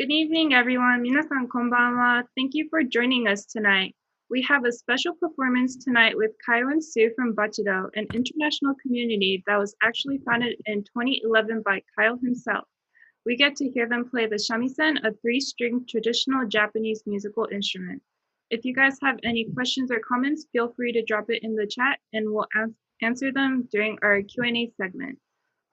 Good evening, everyone. Minasan konbanwa. Thank you for joining us tonight. We have a special performance tonight with Kyle and Sue from Bachido, an international community that was actually founded in 2011 by Kyle himself. We get to hear them play the shamisen, a three-string traditional Japanese musical instrument. If you guys have any questions or comments, feel free to drop it in the chat and we'll answer them during our Q&A segment.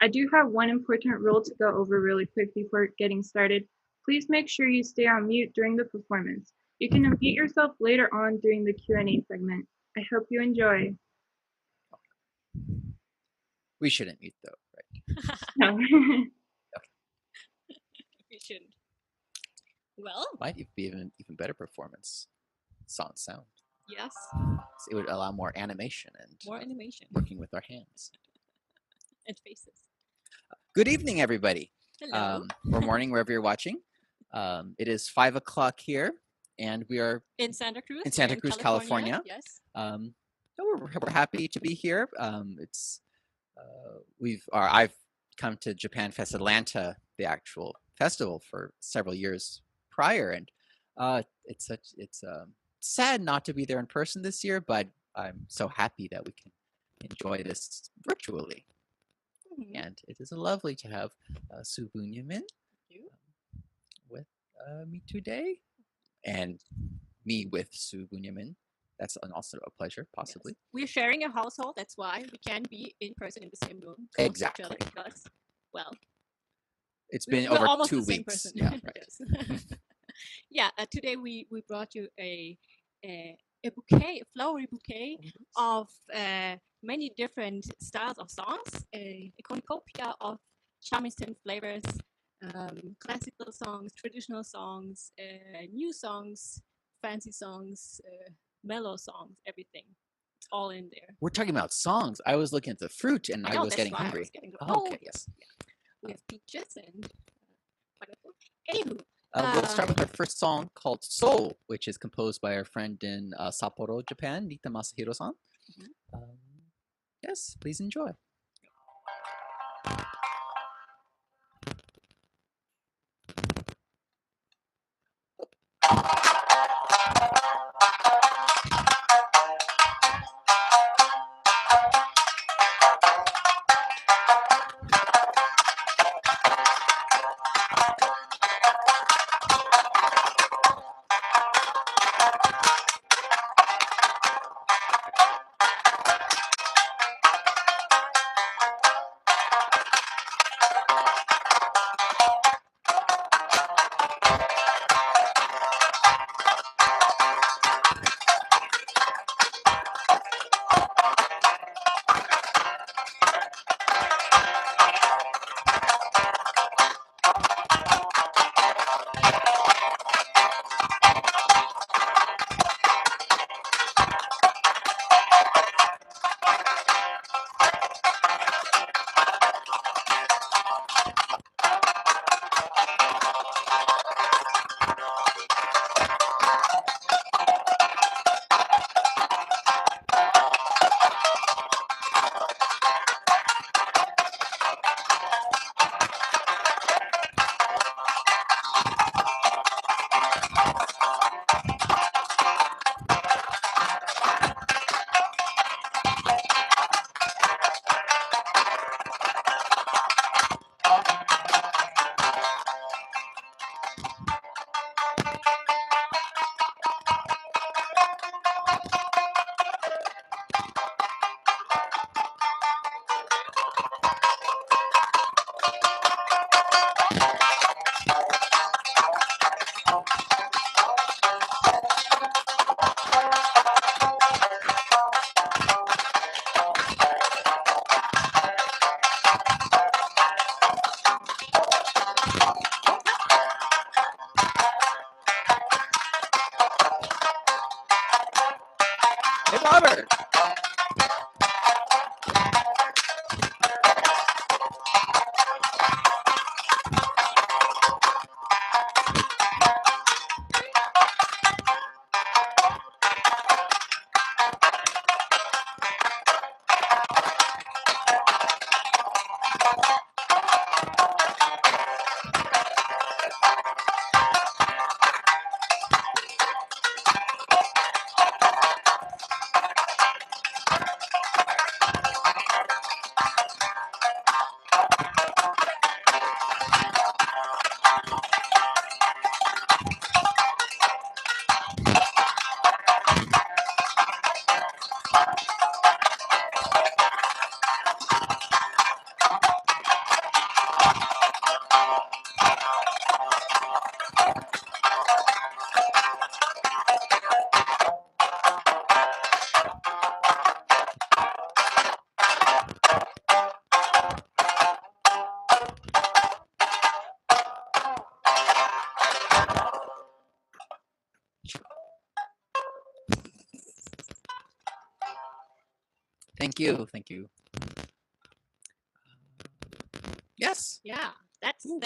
I do have one important rule to go over really quick before getting started. Please make sure you stay on mute during the performance. You can unmute yourself later on during the Q&A segment. I hope you enjoy. We shouldn't mute though, right? No. We shouldn't. Well, Might be even better performance. Sound. yes, It would allow more animation and more animation working with our hands. and faces. Good evening, everybody. Hello. Or morning, wherever you're watching. It is 5 o'clock here, and we are In Santa Cruz. in Santa Cruz, California. Yes. We're happy to be here. I've come to JapanFest Atlanta, the actual festival, for several years prior, and it's sad not to be there in person this year, but I'm so happy that we can enjoy this virtually. And it is lovely to have Su Bunjamin with me today, and me with Su Bunjamin. That's also a pleasure, possibly. Yes. We're sharing a household. That's why we can't be in person in the same room. Exactly. Because, well, it's been we're over almost 2 the same weeks. person. Yeah, right. Yeah. Today we brought you a bouquet, a flowery bouquet of many different styles of songs, a cornucopia of shamisen flavors, classical songs, traditional songs, new songs, fancy songs, mellow songs, everything. It's all in there. We're talking about songs. I was looking at the fruit and I was getting hungry. Okay, yes. We have peaches and pineapple. Anywho. We'll start with our first song called Soul, which is composed by our friend in Sapporo, Japan, Nita Masahiro-san. Yes, please enjoy. Hey, Robert! Thank you. Thank you. Yes. Yeah, that's the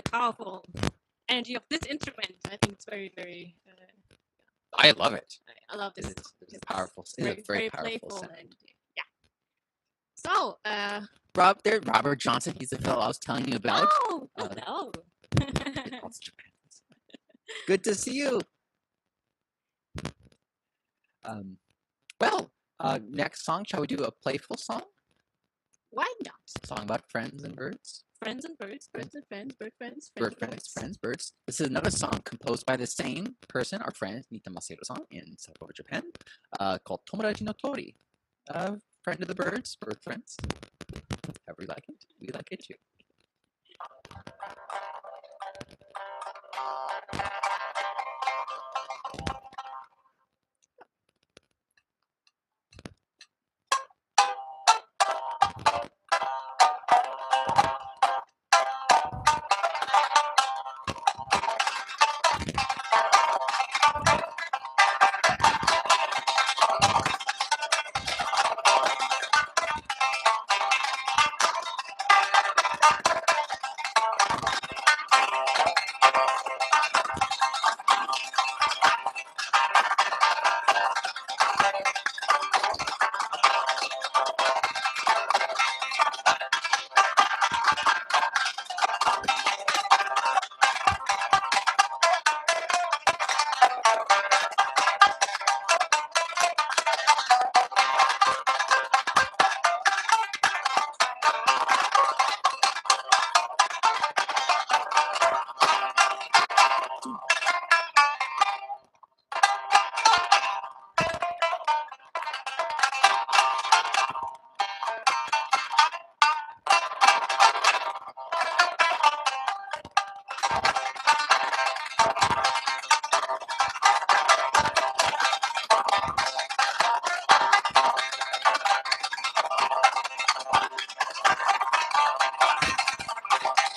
powerful energy of this instrument. I think it's very, very. I love it. I love this. It's powerful. It's Very, very very powerful playful sound. and yeah. So, Robert Johnson. He's the fellow I was telling you about. oh, hello. That's Japan. Good to see you. Well, next song, shall we do a playful song? Why not? A song about friends and birds. Friends and birds, birds and friends, bird friends, Friends, birds. This is another song composed by the same person, our friend Nita Masato-san in Sapporo, Japan, called Tomodachi no Tori. Friend of the birds, bird friends. However you like it, we like it too.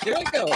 Here we go.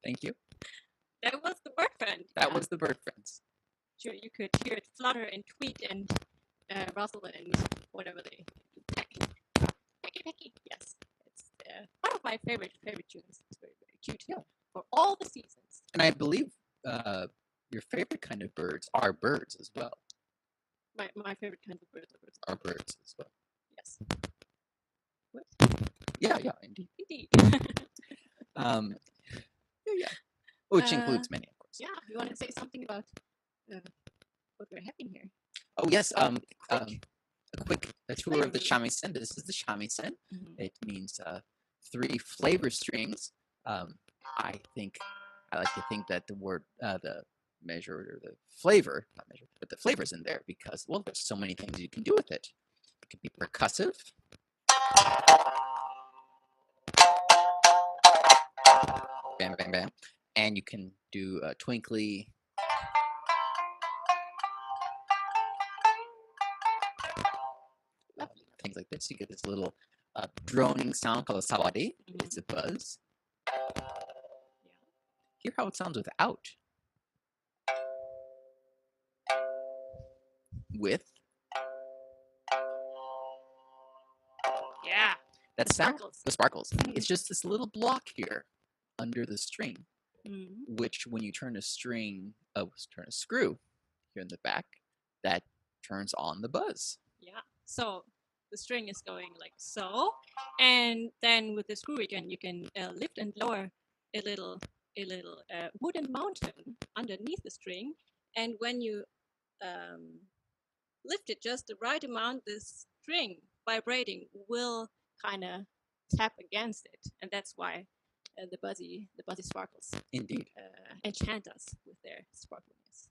Thank you. That was the bird friend. That was the bird friends. Sure, you could hear it flutter and tweet and rustle and whatever they peck. Pecky. Yes, it's one of my favorite tunes. It's very, very cute. Yeah. For all the seasons. And I believe your favorite kind of birds are birds as well. My favorite kinds of birds are birds as well. Yes. What? Yeah, indeed. Yeah. Which includes many, of course. Yeah, you want to say something about what we're having here? Oh yes. A quick a tour of the shamisen. This is the shamisen. It means 3 flavor strings. I like to think that the word, the measure or the flavor, not measure, but the flavor's in there because, well, there's so many things you can do with it. It can be percussive. Bam, bam, bam. And you can do twinkly. Things like this. You get this little droning sound called a sawade. It's a buzz. Hear how it sounds without. With. Yeah. That The sound, sparkles. the sparkles. It's just this little block here under the string, which when you turn a string, turn a screw here in the back, that turns on the buzz. Yeah. So the string is going like so, and then with the screw you can lift and lower a little wooden mountain underneath the string, and when you lift it just the right amount, the string vibrating will kind of tap against it, and that's why the buzzy sparkles Indeed. enchant us with their sparkliness.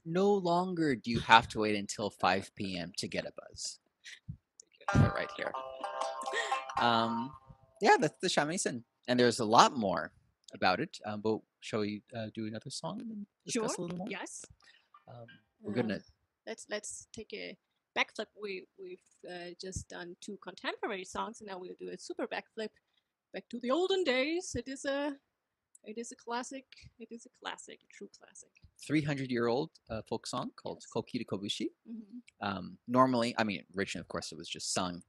No longer do you have to wait until 5 p.m. to get a buzz. Right here. Yeah, that's the shamisen, and there's a lot more about it. But shall we do another song and discuss a little more? Yes. We're gonna let's take a backflip. We've just done 2 contemporary songs, and now we'll do a super backflip back to the olden days. It is a classic. It is a classic, a true classic. 300-year-old folk song called Kokiri Kobushi. Normally, I mean, originally, of course, it was just sung,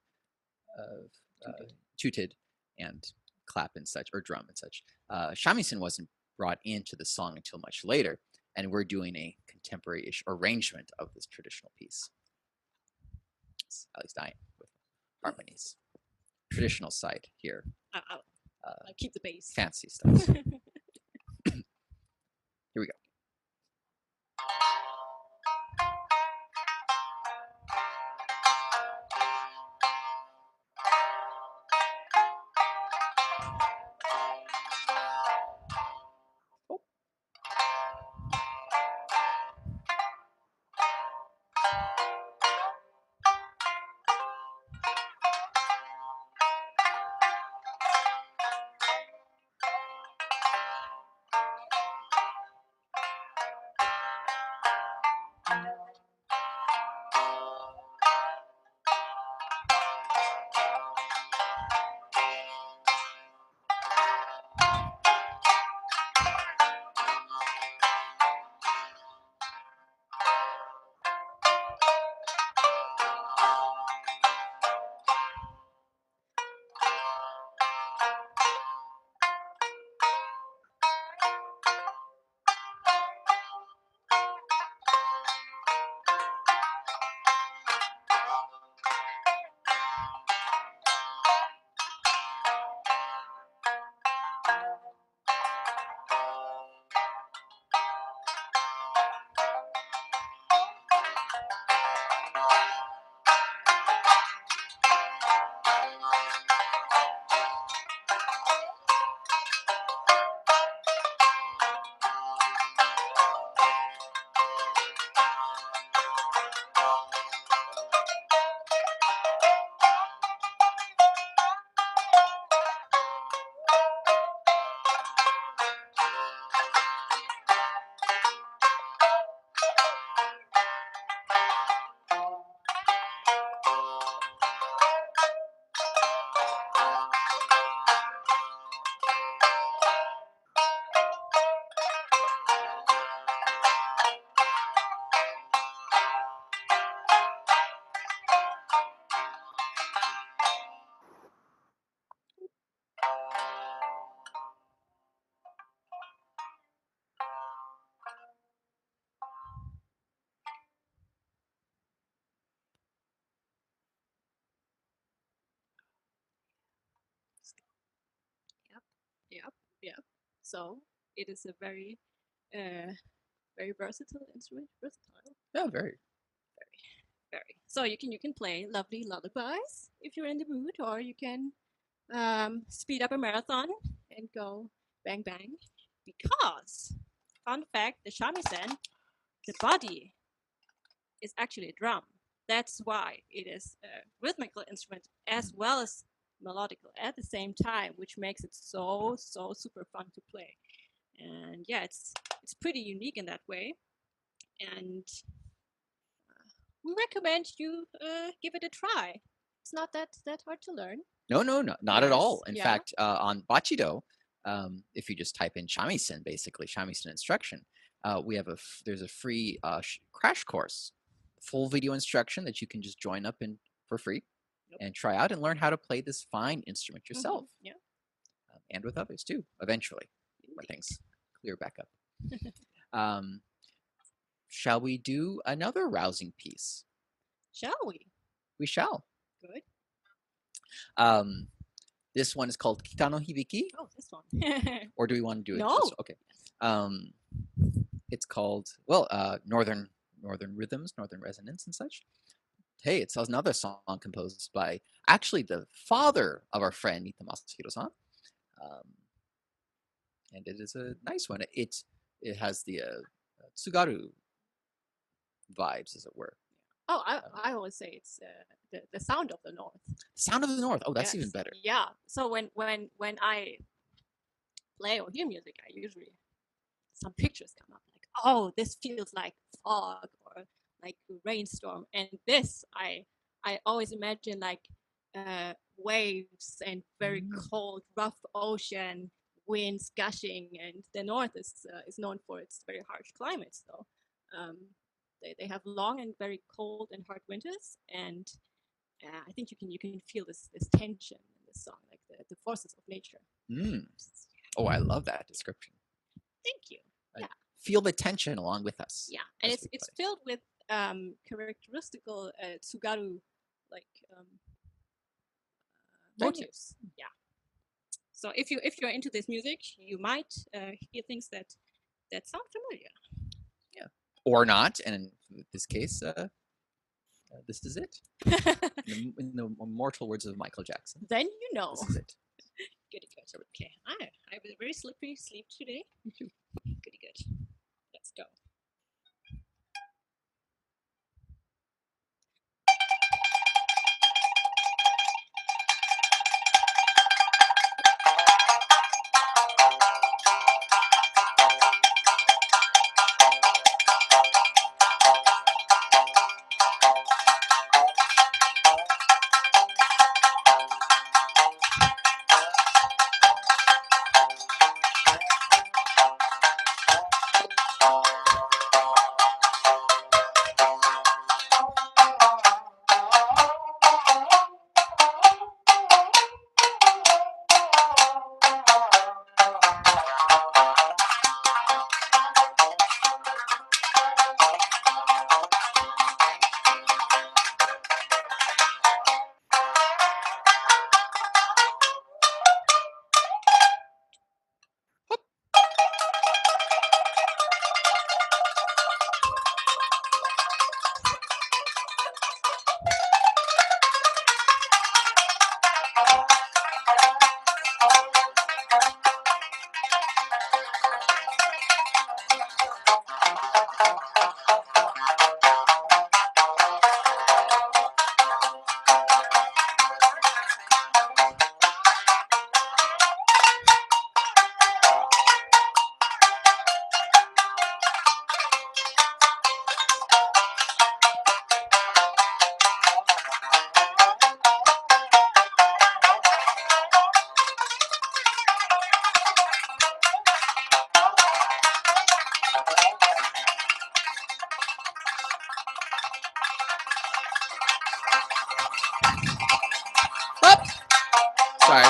tooted, and clap and such, or drum and such. Shamisen wasn't brought into the song until much later, and we're doing a contemporary-ish arrangement of this traditional piece. At least I am, with harmonies. Traditional side here. I'll keep the bass. Fancy stuff. Here we go. Yep. So it is a very versatile instrument. Versatile. Yeah, very. very. So you can play lovely lullabies if you're in the mood, or you can speed up a marathon and go bang bang. Because fun fact, the shamisen, the body is actually a drum. That's why it is a rhythmical instrument as well as melodical at the same time, which makes it so super fun to play. And yeah, it's pretty unique in that way. And we recommend you give it a try. It's not that hard to learn. No, not at all. In Yeah. fact, on Bachido, if you just type in shamisen, basically shamisen instruction, we have there's a free crash course, full video instruction that you can just join up in for free and try out and learn how to play this fine instrument yourself. Yeah. And with others too, eventually, when things clear back up. Shall we do another rousing piece? Shall we? We shall. Good. This one is called Kita no Hibiki. Oh, this one. Or do we want to do it? No. Okay. It's called, Northern Rhythms, Northern Resonance and such. Hey, it's another song composed by actually the father of our friend Nita Masahiro-san. And it is a nice one. It has the Tsugaru vibes, as it were. Oh, I always say it's the sound of the north. Sound of the North. Oh, that's Yes. even better. Yeah. So when I play or hear music, I usually some pictures come up like, oh, this feels like fog or like a rainstorm, and this I always imagine like waves and very cold, rough ocean, winds gushing, and the north is known for its very harsh climate. So they have long and very cold and hard winters, and I think you can feel this tension in this song, like the forces of nature. Oh, I love that description. Thank you. Yeah. Feel the tension along with us. Yeah, and as we it's play. filled with characteristical tsugaru like motifs. Yeah. So if you're into this music, you might hear things that sound familiar. Yeah. Or not, and in this case, this is it. In the immortal words of Michael Jackson. Then you know. This is it. Goody good. Okay. I have a very slippery sleep today. Me too. Goody good. Let's go. Sorry.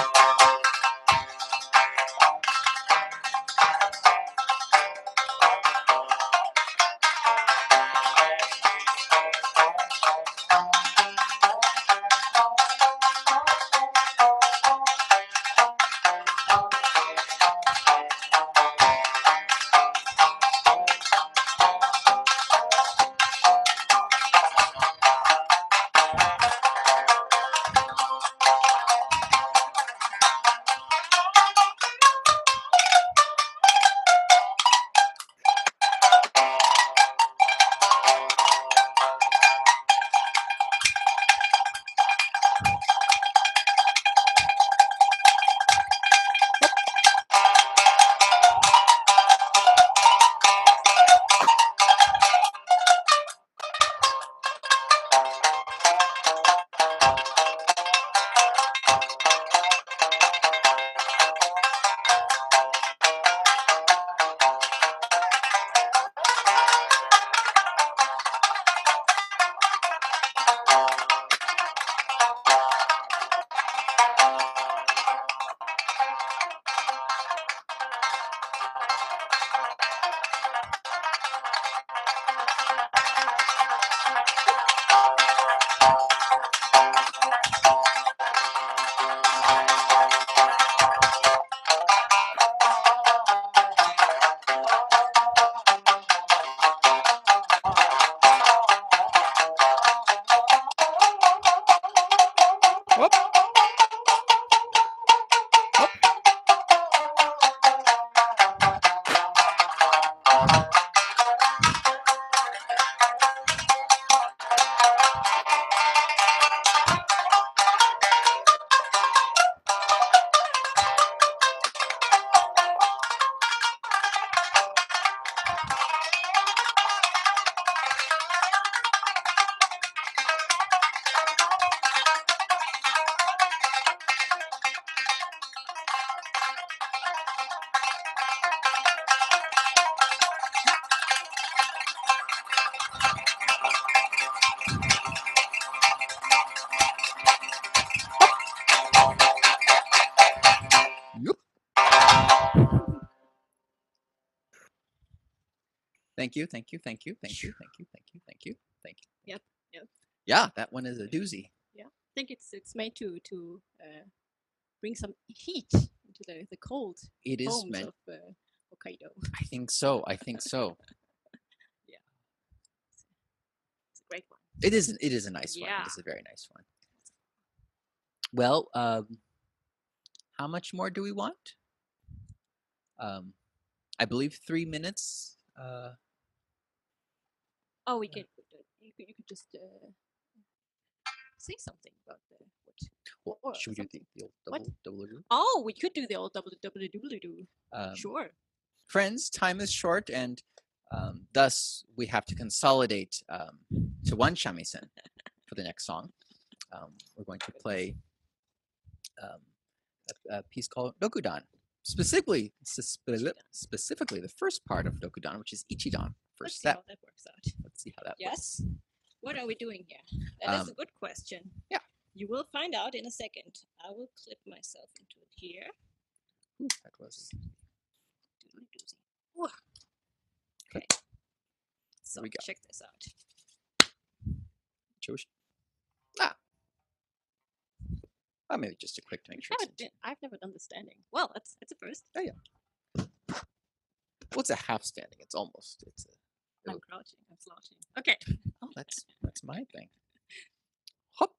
Whoop. Yup. Thank you, thank you, thank you, thank you, thank you, thank you, thank you, thank you. Yep, yep. Yeah, that one is a doozy. Yeah, I think it's made to bring some heat into the cold It is homes meant. of Hokkaido. I think so. I think so. Yeah, it's a great one. It is. It is a nice one. Yeah. It is a very nice one. Well, how much more do we want? I believe 3 minutes. Oh, we could. You could just say something about Well, or should we do the old What? double? Oh, we could do the old double. Sure. Friends, time is short, and thus we have to consolidate to one shamisen for the next song. We're going to play a piece called Dokudan. Specifically, the first part of Dokudan, which is Ichidan, Let's first see step. how that works out. Let's see how that works. Yes. What are we doing here? That is a good question. Yeah. You will find out in a second. I will clip myself into it here. Ooh, that was Doodly doozy. Whoa. Okay. So we go. check this out. Choshi. Maybe just a quick to make sure. I've never done the standing. Well, it's a first. Oh yeah. Well, it's a half standing. It's almost. It's a. I'm crouching. I'm slouching. Okay. Oh, that's my thing. Hop.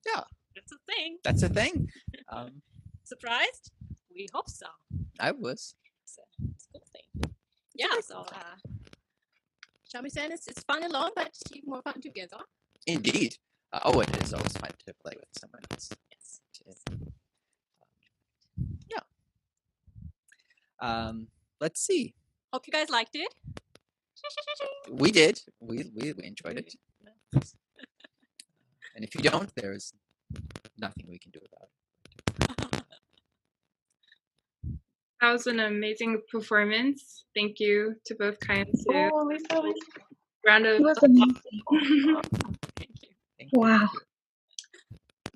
Yeah. That's a thing. That's a thing. Surprised? We hope so. I was. It's a cool thing. Yeah, so Shamisen, it's fun alone, but even more fun together. Indeed. It is always fun to play with someone else. Yes. Yeah. Let's see. Hope you guys liked it. We did. We enjoyed it. And if you don't, there's nothing we can do about it. That was an amazing performance. Thank you to both Kai and Su. Oh, Lisa, Round of it was amazing. Thank you. Thank you. Wow.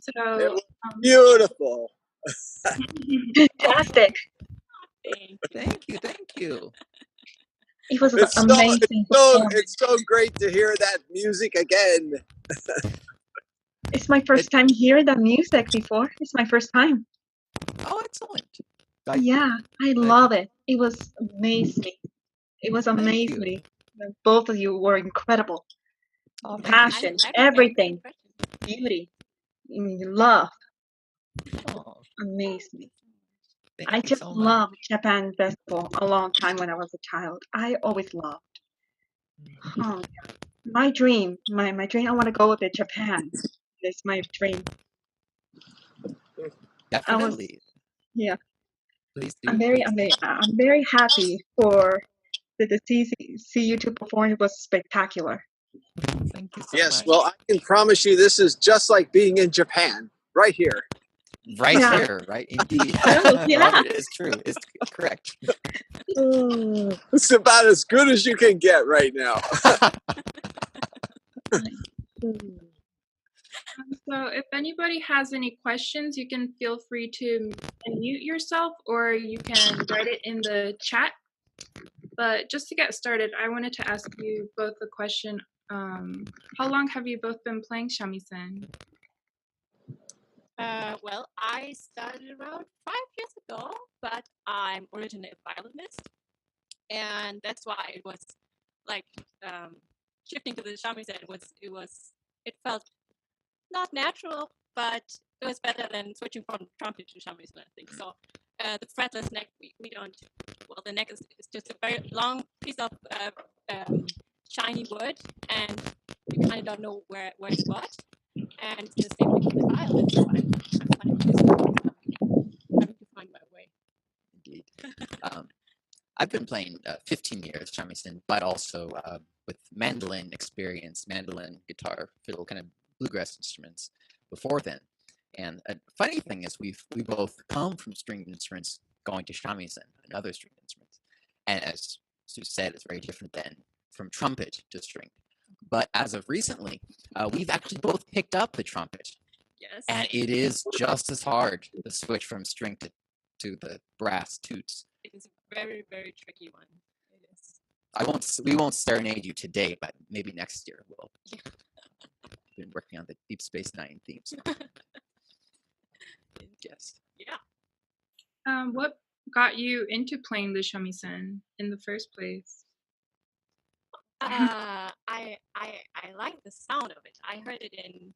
So, Beautiful. Fantastic. Thank you. Thank you. It was It's an amazing performance. it's so great to hear that music again. It's my first time hearing that music before. It's my first time. Oh, excellent. Yeah, I love it. It was amazing. It was amazing. Both of you were incredible. Passion, everything, beauty, love. Amazing. I just loved Japan Festival a long time when I was a child. I always loved. Oh, yeah. My dream, my dream, I want to go to Japan. It's my dream. Definitely. Yeah. Please do. I'm very happy for the see you two perform. It was spectacular. Thank you so Yes, much. well, I can promise you this is just like being in Japan, right here. Right here, right? Indeed. Yeah. Robert, it is true. It's correct. It's about as good as you can get right now. So if anybody has any questions, you can feel free to unmute yourself or you can write it in the chat. But just to get started, I wanted to ask you both a question. How long have you both been playing shamisen? Well, I started around 5 years ago, but I'm originally a violinist, and that's why it was like shifting to the shamisen it felt not natural, but it was better than switching from trumpet to shamisen, I think. So the fretless neck, we don't. Well, the neck is just a very long piece of shiny wood, and you kind of don't know where's what. And it's the same thing with the violin. So I'm having to find my way. Indeed. I've been playing 15 years shamisen, but also with mandolin experience, mandolin, guitar, fiddle, kind of bluegrass instruments before then. And a funny thing is we both come from stringed instruments going to shamisen and other stringed instruments. And as Sue said, it's very different than from trumpet to stringed. But as of recently, we've actually both picked up the trumpet. Yes. And it is just as hard to switch from string to the brass toots. It is a very, very tricky one. It is. We won't serenade you today, but maybe next year we'll. Been working on the Deep Space Nine theme song. Yes. Yeah. What got you into playing the shamisen in the first place? I like the sound of it. I heard it in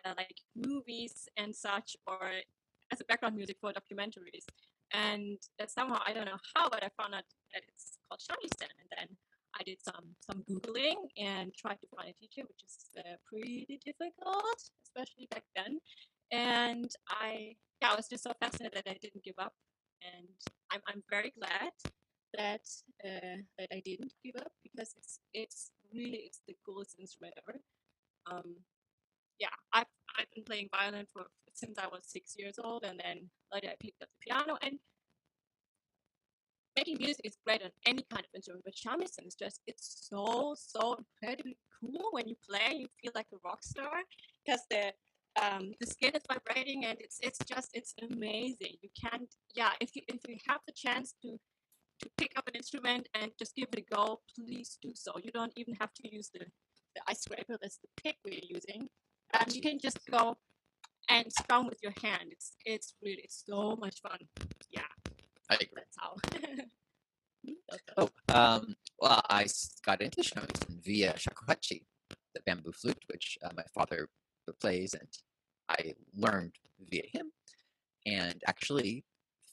like movies and such, or as a background music for documentaries. And somehow I don't know how, but I found out that it's called shamisen, and then I did some googling and tried to find a teacher, which is pretty difficult, especially back then. And I was just so fascinated that I didn't give up, and I'm very glad that that I didn't give up, because it's the coolest instrument ever. Yeah, I've been playing violin since I was 6 years old, and then later I picked up the piano. And making music is great on any kind of instrument, but shamisen is just it's so incredibly cool when you play. You feel like a rock star because the skin is vibrating, and it's amazing. You can't if you have the chance to pick up an instrument and just give it a go, please do so. You don't even have to use the ice scraper. That's the pick we're using. You can just go and strum with your hand. It's so much fun. Yeah, I agree. that's how. Well, I got into shamisen via shakuhachi, the bamboo flute, which my father plays, and I learned via him. And actually,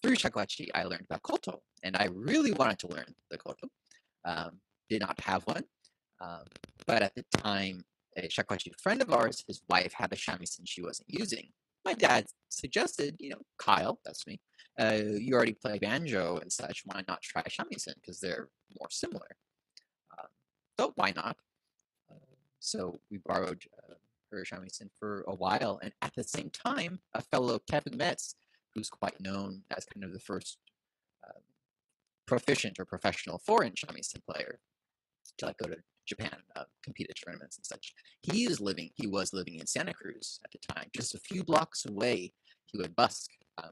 through shakuhachi, I learned about koto, and I really wanted to learn the koto. Did not have one, but at the time, a shakuhachi friend of ours, his wife had a shamisen she wasn't using. My dad suggested, Kyle, that's me, you already play banjo and such, why not try shamisen, because they're more similar. So why not? So we borrowed her shamisen for a while, and at the same time, a fellow Kevin Metz, who's quite known as kind of the first proficient or professional foreign shamisen player to go to Japan, compete at tournaments and such. He was living in Santa Cruz at the time, just a few blocks away. He would busk,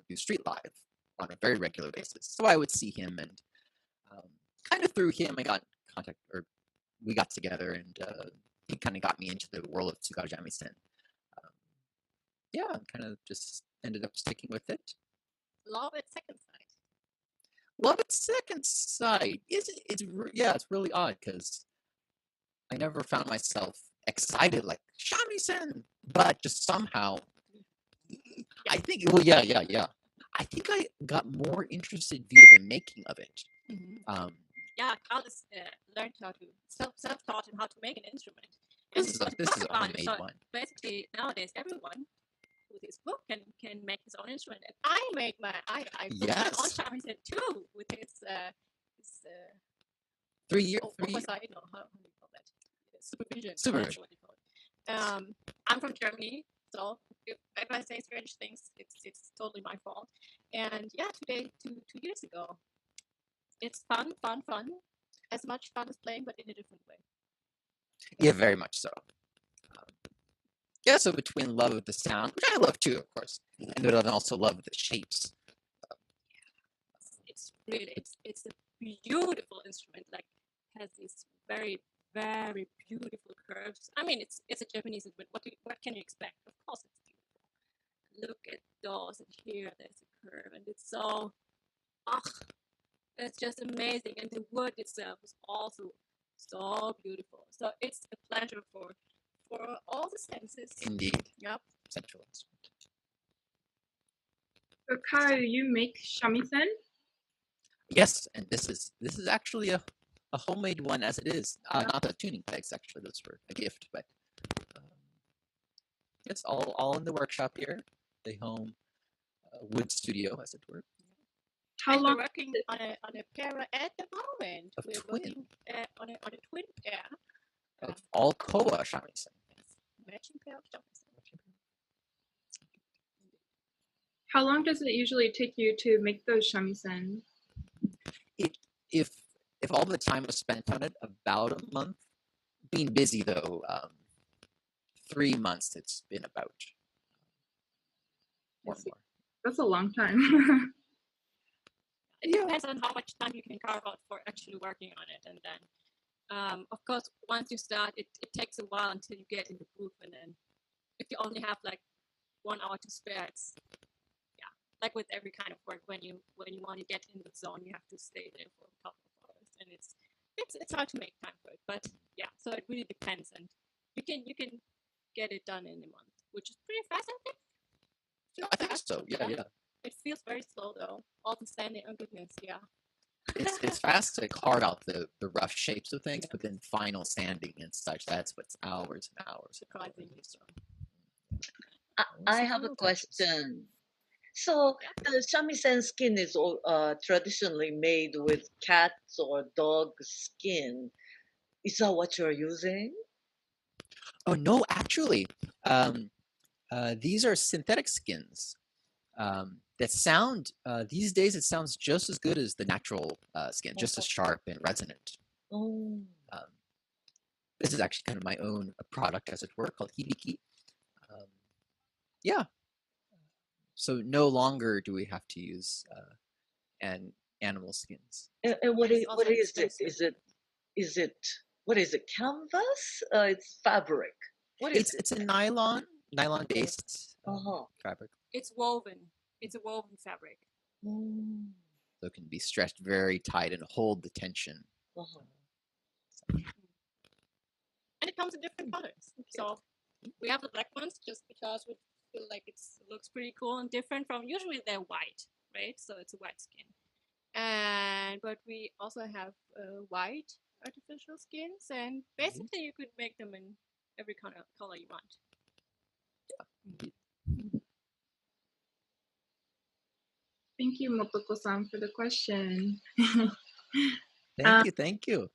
do street live on a very regular basis. So I would see him, and kind of through him, I got in contact, or we got together, and he kind of got me into the world of Tsugaru Shamisen. yeah, kind of just ended up sticking with it. Love at second sight. Love at second sight. It's really odd because I never found myself excited like Shamisen, but just somehow I think I think I got more interested via the making of it. Yeah, Kyle has learned how to self-taught and how to make an instrument. This is a homemade one. Basically, nowadays everyone with his book can make his own instrument. And I made my I Yes. my own Shamisen too with his 3 years. oversight, no, how do you call that? Supervision. Supervision. That's what you call it. I'm from Germany, so if I say strange things, it's totally my fault. And yeah, today, 2 years ago, it's fun. As much fun as playing, but in a different way. Yeah, very much so. Yeah, so between love of the sound, which I love too, of course, and then also love the shapes. It's really it's a beautiful instrument. Like has these very very beautiful curves. I mean, it's a Japanese instrument. What can you expect? Of course, it's beautiful. Look at those, and here there's a curve, and it's so it's just amazing. And the wood itself is also so beautiful. So it's a pleasure for all the senses. Indeed. Yep. Central instrument. So Kyle, you make shamisen? Yes, and this is actually a homemade one as it is. Not the tuning pegs, actually. Those were a gift, but it's all in the workshop here, the home wood studio, as it were. How long? We're working on a pair at the moment. Of We're twin. working on a twin pair. Of all Koa shamisen. Matching pair of shamisen. How long does it usually take you to make those shamisen? If all the time was spent on it, about a month. Being busy though, 3 months it's been about. Or more. That's a long time. It depends on how much time you can carve out for actually working on it, and then, of course, once you start, it takes a while until you get in the groove, and then if you only have like 1 hour to spare, it's like with every kind of work, when you want to get in the zone, you have to stay there for a couple of hours, and it's hard to make time for it. But yeah, so it really depends, and you can get it done in a month, which is pretty fast, I think. Yeah, I think so. Yeah. It feels very slow though. All the sanding, oh goodness, yeah. It's fast to carve out the rough shapes of things, but then final sanding and such, that's what's hours and hours. Surprisingly so. I have a question. So the shamisen skin is traditionally made with cat's or dog skin. Is that what you're using? Oh no, actually, these are synthetic skins that sound. These days, it sounds just as good as the natural skin, just as sharp and resonant. Oh. This is actually kind of my own product, as it were, called Hibiki. Yeah. So no longer do we have to use animal skins. And what is it? What is it? Canvas? It's fabric. What is it? It's a nylon based fabric. It's woven. It's a woven fabric. So it can be stretched very tight and hold the tension. And it comes in different colors. So we have the black ones just because we feel like it looks pretty cool and different from, usually they're white, right? So it's a white skin. But we also have white artificial skins, and basically you could make them in every kind of color you want. Thank you, Motoko-san, for the question. Thank you.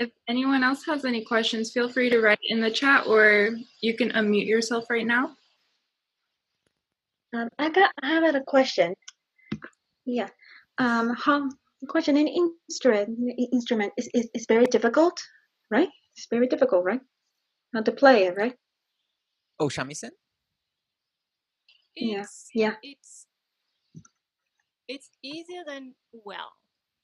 If anyone else has any questions, feel free to write in the chat, or you can unmute yourself right now. I have a question. Yeah. The question in instrument is very difficult, right? It's very difficult, right? Not to play it, right? Oh, shamisen? It's easier than, well,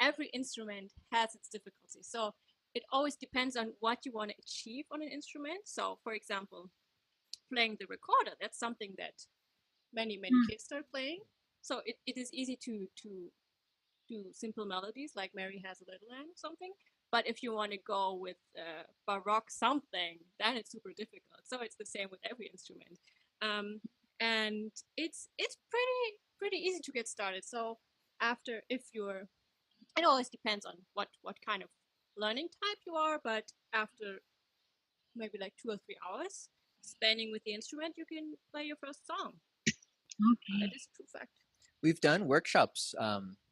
every instrument has its difficulty. So it always depends on what you want to achieve on an instrument. So for example, playing the recorder, that's something that many kids start playing. So it is easy to do simple melodies like Mary Has a Little Lamb or something. But if you want to go with baroque something, then it's super difficult. So it's the same with every instrument, and it's pretty easy to get started. So after, if you're, it always depends on what kind of learning type you are, but after maybe like 2 or 3 hours spending with the instrument, you can play your first song. Okay. That is a true fact. We've done workshops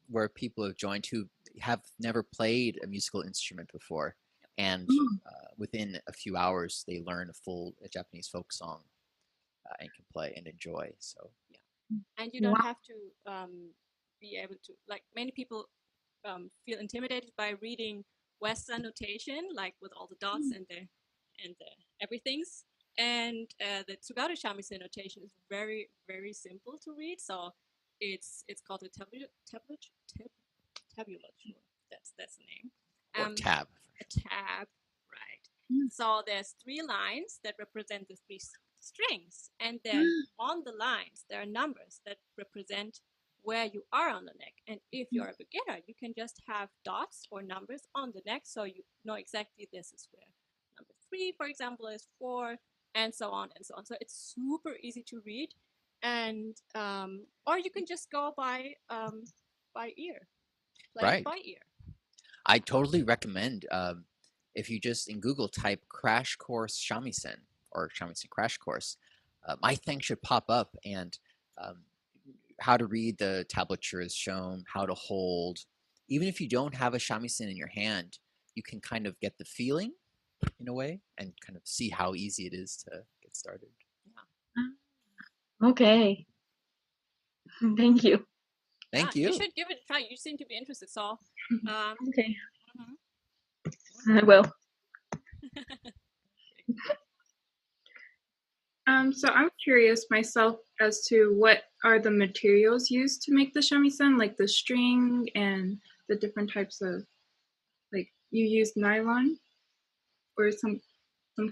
where people have joined who have never played a musical instrument before, and within a few hours they learn a full Japanese folk song and can play and enjoy. So and you don't have to be able to, like, many people feel intimidated by reading Western notation, like with all the dots and the everythings. And the Tsugaru Shamisen notation is very, very simple to read. So it's called a tabulature. That's the name. or tab. A tab, right? So there's 3 lines that represent the 3 strings, and then on the lines there are numbers that represent where you are on the neck. And if you're a beginner, you can just have dots or numbers on the neck, so you know exactly this is where number 3, for example, is 4, and so on and so on. So it's super easy to read, and or you can just go by ear, play by ear. I totally recommend if you just in Google type crash course shamisen or shamisen crash course, my thing should pop up, and how to read the tablature is shown, how to hold. Even if you don't have a shamisen in your hand, you can kind of get the feeling in a way and kind of see how easy it is to get started. Okay. Thank you. Thank you. You should give it a try. You seem to be interested, so okay. I will. So I'm curious myself as to what are the materials used to make the shamisen, like the string and the different types of, like, you use nylon or some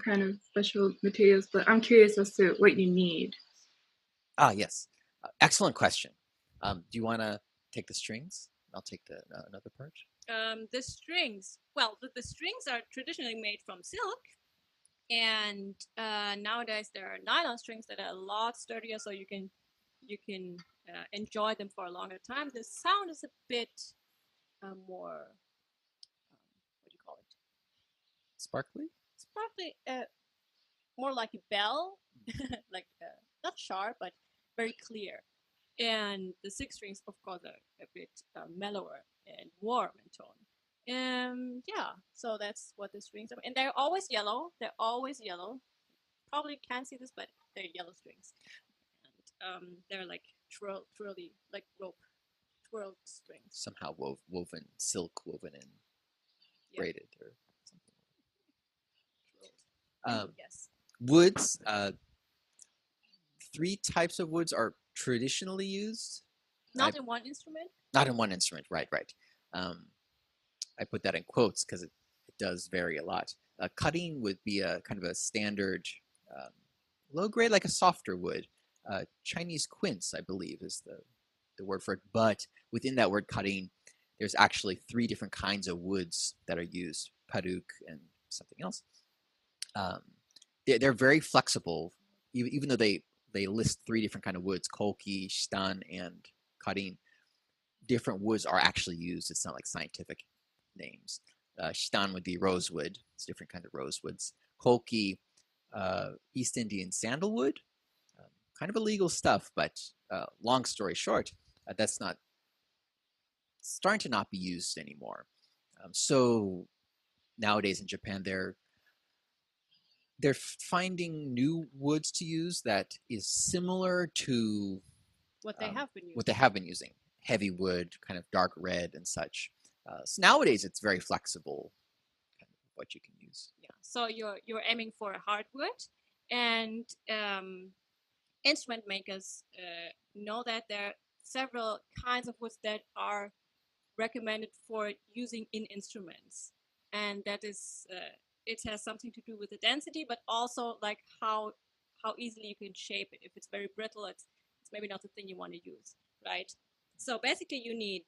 kind of special materials, but I'm curious as to what you need. Yes. Excellent question. Do you want to take the strings? I'll take the another part. The strings. Well, the strings are traditionally made from silk, and nowadays there are nylon strings that are a lot sturdier, so you can enjoy them for a longer time. The sound is a bit more. What do you call it? Sparkly. Sparkly. More like a bell, like not sharp but very clear. And the 6 strings, of course, are a bit mellower and warm in tone. Yeah, so that's what the strings are. And they're always yellow. Probably can't see this, but they're yellow strings. And they're like twirly, like rope, twirled strings. Somehow woven, silk woven in, braided or something. Yes. Woods. 3 types of woods are traditionally used. Not in one instrument? Not in one instrument, right. I put that in quotes because it does vary a lot. Cutting would be a kind of a standard low grade, like a softer wood. Chinese quince, I believe, is the word for it. But within that word cutting, there's actually 3 different kinds of woods that are used, paduk and something else. They're very flexible, even though they list 3 different kind of woods, koki, shitan, and cutting. Different woods are actually used. It's not like scientific names. Shitan would be rosewood. It's different kind of rosewoods. Koki, East Indian sandalwood. Kind of illegal stuff, but long story short, that's not starting to not be used anymore. So nowadays in Japan, they're finding new woods to use that is similar to what they have been using. What they have been using. Heavy wood, kind of dark red and such. So nowadays it's very flexible, kind of what you can use. Yeah. So you're aiming for a hardwood, and instrument makers know that there are several kinds of woods that are recommended for using in instruments, and that is it has something to do with the density, but also like how easily you can shape it. If it's very brittle, it's it's maybe not the thing you want to use, right? So basically you need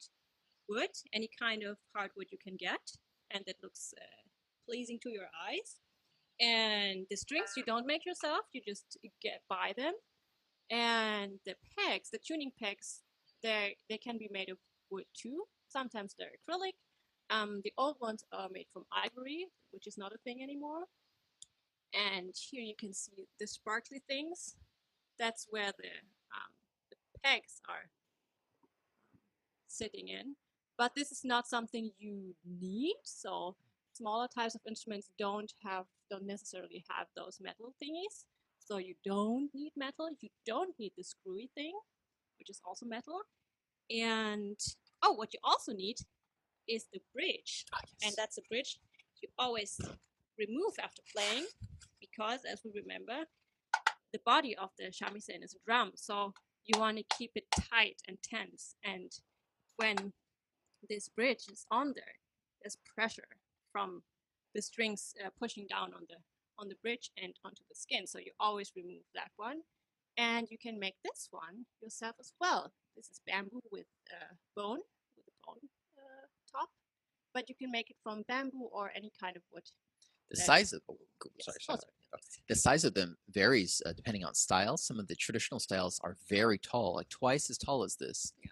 wood, any kind of hardwood you can get, and that looks pleasing to your eyes. And the strings you don't make yourself, you just buy them. And the pegs, the tuning pegs, they can be made of wood too. Sometimes they're acrylic. The old ones are made from ivory, which is not a thing anymore. And here you can see the sparkly things. That's where the pegs are sitting in. But this is not something you need. So smaller types of instruments don't necessarily have those metal thingies. So you don't need metal. You don't need the screwy thing, which is also metal. And what you also need is the bridge. Yes. And that's a bridge you always remove after playing, because as we remember, the body of the shamisen is a drum. So you want to keep it tight and tense. And when this bridge is on there, there's pressure from the strings pushing down on the bridge and onto the skin. So you always remove that one. And you can make this one yourself as well. This is bamboo with a bone top, but you can make it from bamboo or any kind of wood. The size of the size of them varies depending on style. Some of the traditional styles are very tall, like twice as tall as this. Yeah.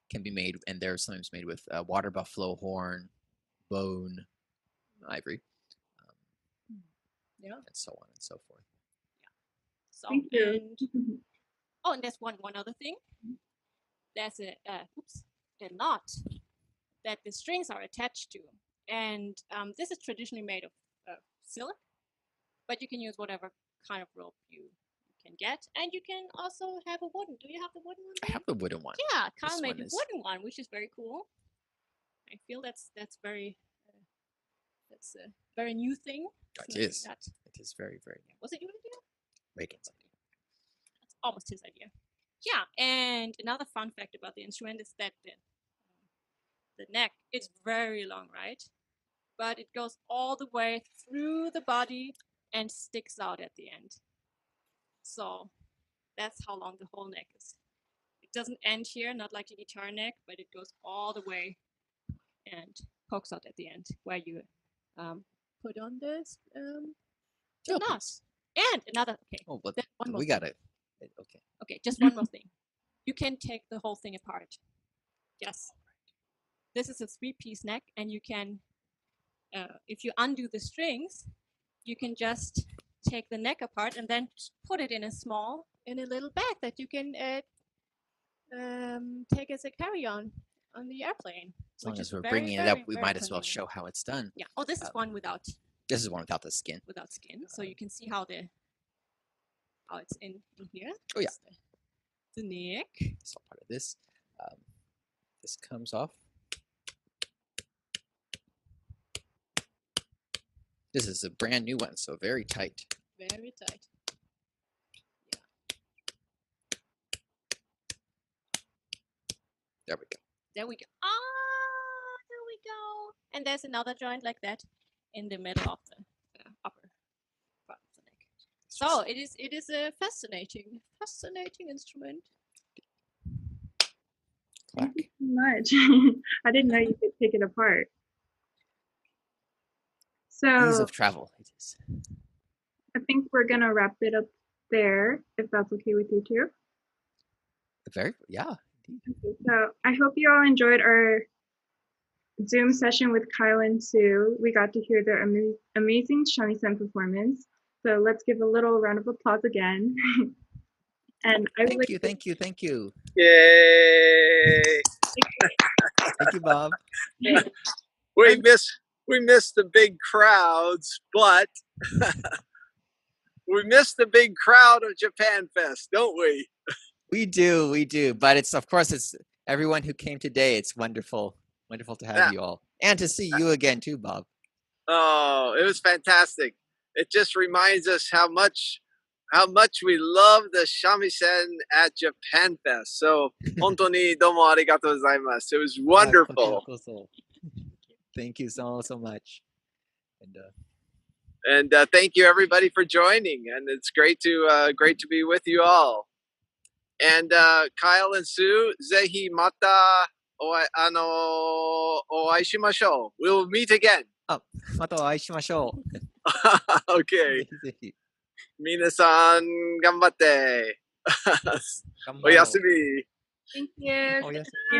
Can be made, and they're sometimes made with water buffalo horn, bone, ivory, and so on and so forth. Yeah. So, thank you. And there's one other thing. There's a knot that the strings are attached to, and this is traditionally made of silk, but you can use whatever kind of rope you can get, and you can also have a wooden. Do you have the wooden one? I have the wooden one. Yeah, Kyle made a wooden one, which is very cool. I feel that's very that's a very new thing. It is. It is very, very new. Was it your idea? Reagan's idea. That's almost his idea. Yeah, and another fun fact about the instrument is that the neck is very long, right? But it goes all the way through the body and sticks out at the end. So that's how long the whole neck is. It doesn't end here, not like a guitar neck, but it goes all the way and pokes out at the end, where you put on this knot. And another, okay. Oh, but we got it. Okay. Okay, just one more thing. You can take the whole thing apart. Yes. This is a 3-piece neck, and you can, if you undo the strings, you can just take the neck apart and then put it in a little bag that you can take as a carry-on on the airplane. As long as we're bringing it up, we might as well show how it's done. Yeah. Oh, this is one without. This is one without the skin. Without skin, so you can see how it's in here. Oh yeah. The neck. It's all part of this. This comes off. This is a brand new one, so very tight. Very tight. Yeah. There we go. There we go. Ah, there we go. And there's another joint like that in the middle of the upper part of the neck. So it is a fascinating instrument. Thank you so much. I didn't know you could take it apart. So ease of travel. It is. I think we're gonna wrap it up there, if that's okay with you too. Yeah. So I hope you all enjoyed our Zoom session with Kyle and Sue. We got to hear their amazing shamisen performance. So let's give a little round of applause again. And thank you. Yay! Thank you, Bob. We missed the big crowds, but we missed the big crowd of JapanFest, don't we? We do. But it's everyone who came today. It's wonderful to have you all, and to see you again too, Bob. Oh, it was fantastic. It just reminds us how much we love the shamisen at JapanFest. So, 本当にどうもありがとうございます. It was wonderful. Thank you so much. And thank you everybody for joining. And it's great to be with you all. And Kyle and Sue, ぜひまたお会いしましょう. We'll meet again. あ、またお会いしましょう。Okay. ぜひぜひ。皆さん、頑張って。頑張ろう。おやすみ。 Thank you.おやすみ。